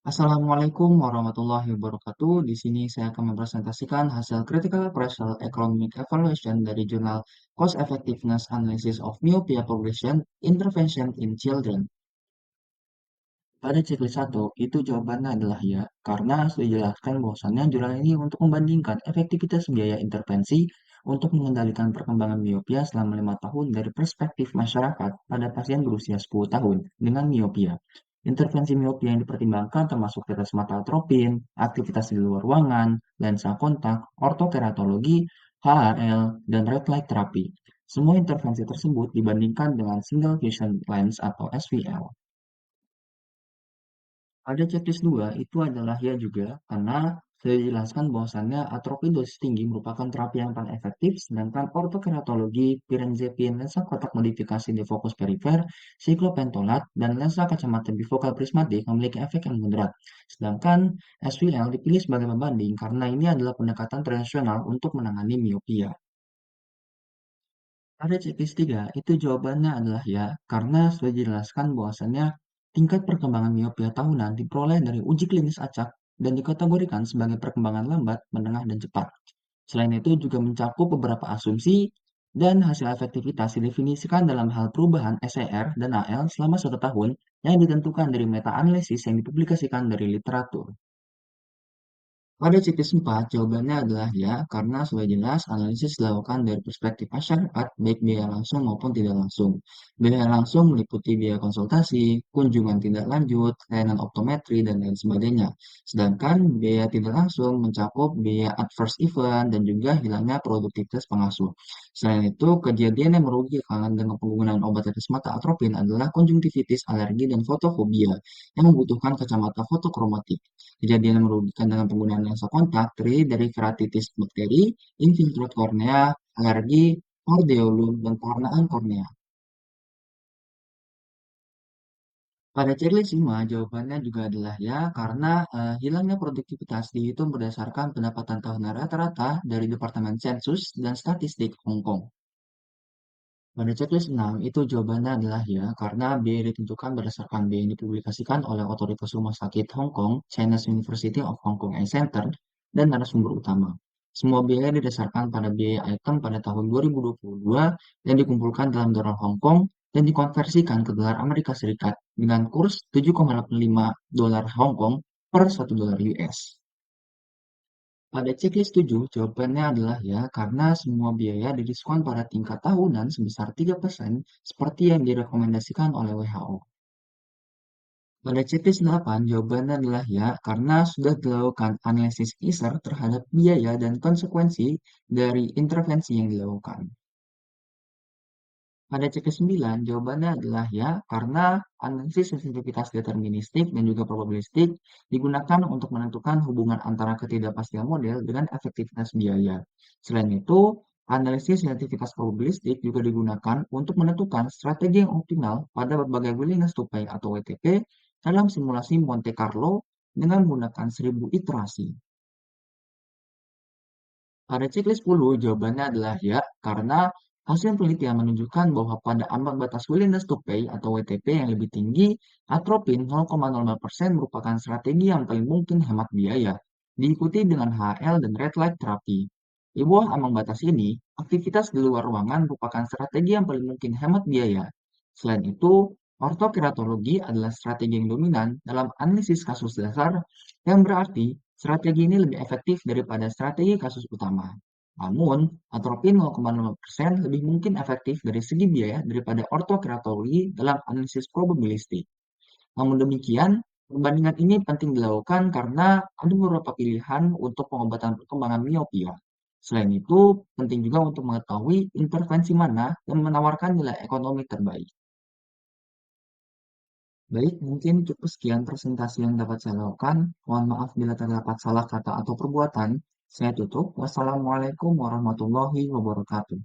Assalamualaikum warahmatullahi wabarakatuh. Di sini saya akan mempresentasikan hasil Critical Appraisal Economic Evaluation dari jurnal Cost Effectiveness Analysis of Myopia Progression Intervention in Children. Pada checklist 1, itu jawabannya adalah ya, karena sudah dijelaskan bahwasannya jurnal ini untuk membandingkan efektivitas biaya intervensi untuk mengendalikan perkembangan miopia selama 5 tahun dari perspektif masyarakat pada pasien berusia 10 tahun dengan miopia. Intervensi miopia yang dipertimbangkan termasuk tetes mata atropin, aktivitas di luar ruangan, lensa kontak, ortokeratologi, HRL, dan red light therapy. Semua intervensi tersebut dibandingkan dengan single fusion lens atau SVL. Pada checklist 2 itu adalah ya juga karena saya jelaskan bahwasannya atrofi dosis tinggi merupakan terapi yang paling efektif, sedangkan ortokeratologi, pirenzepin, lensa kotak modifikasi defokus perifer, siklopentolat, dan lensa kacamata bifokal prismatik memiliki efek yang moderat. Sedangkan SVL dipilih sebagai pembanding karena ini adalah pendekatan tradisional untuk menangani miopia. Pada checklist 3, itu jawabannya adalah ya, karena sudah dijelaskan bahwasannya tingkat perkembangan miopia tahunan diperoleh dari uji klinis acak dan dikategorikan sebagai perkembangan lambat, menengah, dan cepat. Selain itu juga mencakup beberapa asumsi dan hasil efektivitas didefinisikan dalam hal perubahan SER dan AL selama 1 tahun yang ditentukan dari meta-analisis yang dipublikasikan dari literatur. Pada checklist 4, jawabannya adalah ya, karena sudah jelas analisis dilakukan dari perspektif masyarakat, baik biaya langsung maupun tidak langsung. Biaya langsung meliputi biaya konsultasi, kunjungan tidak lanjut, layanan optometri, dan lain sebagainya. Sedangkan biaya tidak langsung mencakup biaya adverse event dan juga hilangnya produktivitas pengasuh. Selain itu, kejadian yang merugikan dengan penggunaan obat tetes mata atropin adalah konjungtivitis, alergi, dan fotofobia yang membutuhkan kacamata fotokromatik. Kejadian yang merugikan dengan penggunaan lensa kontak terdiri dari keratitis bakteri, infiltrat kornea, alergi, hordeolum, dan pewarnaan kornea. Pada checklist 5, jawabannya juga adalah ya, karena hilangnya produktivitas dihitung berdasarkan pendapatan tahunan rata-rata dari Departemen Sensus dan Statistik Hong Kong. Pada checklist 6, itu jawabannya adalah ya, karena biaya ditentukan berdasarkan biaya yang dipublikasikan oleh Otoritas Rumah Sakit Hong Kong, Chinese University of Hong Kong Eye Center, dan narasumber utama. Semua biaya didasarkan pada biaya item pada tahun 2022 yang dikumpulkan dalam dolar Hong Kong dan dikonversikan ke dolar Amerika Serikat dengan kurs 7,85 dolar Hong Kong per 1 dolar US. Pada checklist 7, jawabannya adalah ya, karena semua biaya didiskon pada tingkat tahunan sebesar 3% seperti yang direkomendasikan oleh WHO. Pada checklist 8, jawabannya adalah ya, karena sudah dilakukan analisis ISER terhadap biaya dan konsekuensi dari intervensi yang dilakukan. Pada checklist 9, jawabannya adalah ya, karena analisis sensitivitas deterministik dan juga probabilistik digunakan untuk menentukan hubungan antara ketidakpastian model dengan efektivitas biaya. Selain itu, analisis sensitivitas probabilistik juga digunakan untuk menentukan strategi yang optimal pada berbagai willingness to pay atau WTP dalam simulasi Monte Carlo dengan menggunakan 1000 iterasi. Pada checklist 10, jawabannya adalah ya, karena hasil penelitian menunjukkan bahwa pada ambang batas willingness to pay atau WTP yang lebih tinggi, atropin 0,05% merupakan strategi yang paling mungkin hemat biaya, diikuti dengan HL dan red light therapy. Di bawah ambang batas ini, aktivitas di luar ruangan merupakan strategi yang paling mungkin hemat biaya. Selain itu, ortokeratologi adalah strategi yang dominan dalam analisis kasus dasar, yang berarti strategi ini lebih efektif daripada strategi kasus utama. Namun, atropin 0,5% lebih mungkin efektif dari segi biaya daripada ortokeratologi dalam analisis probabilistik. Namun demikian, perbandingan ini penting dilakukan karena ada beberapa pilihan untuk pengobatan perkembangan miopia. Selain itu, penting juga untuk mengetahui intervensi mana yang menawarkan nilai ekonomi terbaik. Baik, mungkin cukup sekian presentasi yang dapat saya lakukan. Mohon maaf bila terdapat salah kata atau perbuatan. Saya tutup. Wassalamualaikum warahmatullahi wabarakatuh.